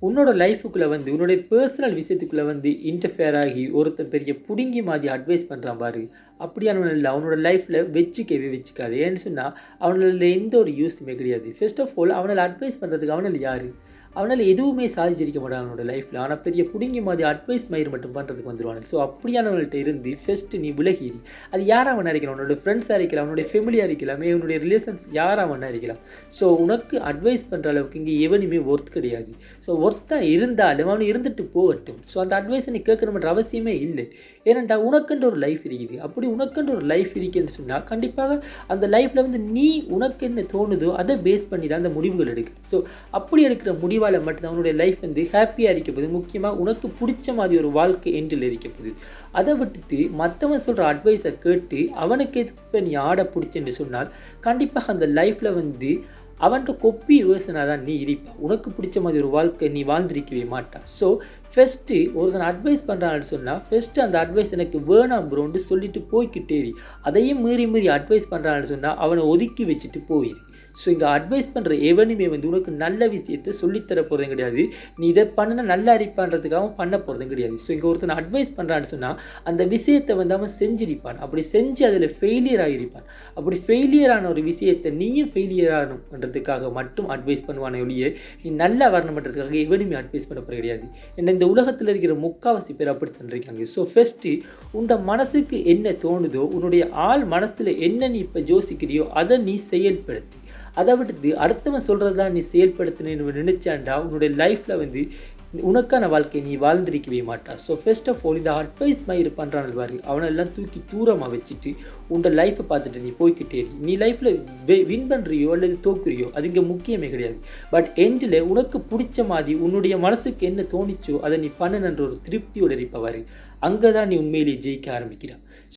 உன்னோட லைஃபுக்குள்ளே வந்து உன்னுடைய பர்சனல் விஷயத்துக்குள்ளே வந்து இன்டர்ஃபியர் ஆகி ஒருத்தன் பெரிய புடுங்கி மாதிரி அட்வைஸ் பண்ணுறான் பாரு. அப்படியானவன் இல்லை அவனோட லைஃப்பில் வச்சுக்கவே வச்சுக்காது. ஏன்னு சொன்னால் அவனால எந்த ஒரு யூஸுமே கிடையாது. ஃபர்ஸ்ட் ஆஃப் ஆல் அவனால் அட்வைஸ் பண்ணுறதுக்கு அவனால் யார்? அவனால் எதுவுமே சாதிச்சிருக்க மாட்டான் அவனோட லைஃப்பில். ஆனால் பெரிய புடுங்கி மாதிரி அட்வைஸ் மயிர் மட்டும் பண்ணுறதுக்கு வந்துடுவானுங்க. ஸோ அப்படியானவங்கள்ட்ட இருந்து ஃபஸ்ட்டு நீ விலகிடு. அது யாராக அவன் இருக்கலாம், உன்னோட ஃப்ரெண்ட்ஸாக இருக்கலாம், அவனுடைய ஃபேமிலியாக இருக்கலாம், உன்னுடைய ரிலேஷன்ஸ் யாராக அவன் இருக்கலாம். ஸோ உனக்கு அட்வைஸ் பண்ணுற அளவுக்கு இங்கே எவனுமே ஒர்த் கிடையாது. ஸோ ஒர்த்தாக இருந்தாலும் அவனு இருந்துட்டு போகட்டும். ஸோ அந்த அட்வைஸை நீ கேட்கணுன்ற அவசியமே இல்லை. ஏனென்றால் உனக்குன்ற ஒரு லைஃப் இருக்குது. அப்படி உனக்குன்ற ஒரு லைஃப் இருக்குன்னு சொன்னால் கண்டிப்பாக அந்த லைஃப்பில் வந்து நீ உனக்கு என்ன தோணுதோ அதை பேஸ் பண்ணி தான் அந்த முடிவுகள் எடுக்கும். ஸோ அப்படி எடுக்கிற முடிவால் மட்டும்தான் அவனுடைய லைஃப் வந்து ஹாப்பியாக இருக்கப்போகுது. முக்கியமாக உனக்கு பிடிச்ச மாதிரி ஒரு வாழ்க்கை என்ட்ரில் இருக்கப்போகுது. அதை விட்டுட்டு மற்றவன் சொல்கிற அட்வைஸை கேட்டு அவனுக்கு இப்போ நீ ஆட பிடிச்சேன்னு சொன்னால் கண்டிப்பாக அந்த லைஃப்பில் வந்து அவன்கிட்ட கொப்பி வேர்ஷனாக தான் நீ இருப்பா. உனக்கு பிடிச்ச மாதிரி ஒரு வாழ்க்கை நீ வாழ்ந்திருக்கவே மாட்டான். ஸோ ஃபஸ்ட்டு ஒருத்தன் அட்வைஸ் பண்ணுறான்னு சொன்னால் ஃபஸ்ட்டு அந்த அட்வைஸ் எனக்கு வேணாம் ப்ரோன்னு சொல்லிட்டு போய்கிட்டேரி. அதையும் மீறி அட்வைஸ் பண்ணுறான்னு சொன்னால் அவனை ஒதுக்கி வச்சுட்டு போயிரு. ஸோ இங்கே அட்வைஸ் பண்ணுற எவனுமே வந்து உனக்கு நல்ல விஷயத்தை சொல்லித்தர போகிறதும் கிடையாது. நீ இதை பண்ணினா நல்லா இருப்பான்றதுக்காகவும் பண்ண போகிறதும் கிடையாது. ஸோ இங்கே ஒருத்தன் அட்வைஸ் பண்ணுறான்னு சொன்னால் அந்த விஷயத்தை வந்து அவன் செஞ்சிருப்பான். அப்படி செஞ்சு அதில் ஃபெயிலியர் ஆகியிருப்பான். அப்படி ஃபெயிலியரான ஒரு விஷயத்தை நீயும் ஃபெயிலியர் ஆகணுன்றதுக்காக மட்டும் அட்வைஸ் பண்ணுவானே ஒழிய நீ நல்லா வரணுன்றதுக்காக எவனுமே அட்வைஸ் பண்ண போகிற கிடையாது. என்ன இந்த உலகத்தில் இருக்கிற முக்கால்வாசி பேர் அப்படி தந்துருக்காங்க. ஸோ ஃபஸ்ட்டு உன்னோட மனசுக்கு என்ன தோணுதோ உன்னுடைய ஆள் மனசில் என்ன நீ இப்போ யோசிக்கிறியோ அதை நீ செயல்படுத்து. அதை விட்டு அடுத்தவன் சொல்கிறது தான் நீ செயல்படுத்தினு நினச்சாண்டா உன்னுடைய லைஃப்பில் வந்து உனக்கான வாழ்க்கையை நீ வாழ்ந்திருக்கவே மாட்டா. ஸோ ஃபர்ஸ்ட் ஆஃப் ஆல் இந்த அட்வைஸ் மாதிரி பண்ணுறான்னு பாரு அவனெல்லாம் தூக்கி தூரமாக வச்சுட்டு உன்னோட லைஃப்பை பார்த்துட்டு நீ போய்கிட்டே நீ லைஃப்பில் வின் பண்ணுறியோ அல்லது தோக்குறியோ அது இங்கே முக்கியமே கிடையாது. பட் எண்டில் உனக்கு பிடிச்ச மாதிரி உன்னுடைய மனசுக்கு என்ன தோணிச்சோ அதை நீ பண்ணுன்ற ஒரு திருப்தியோடு இருப்பவாரு. அங்கே தான் நீ உண்மையிலேயே ஜெயிக்க ஆரம்பிக்கிறான்.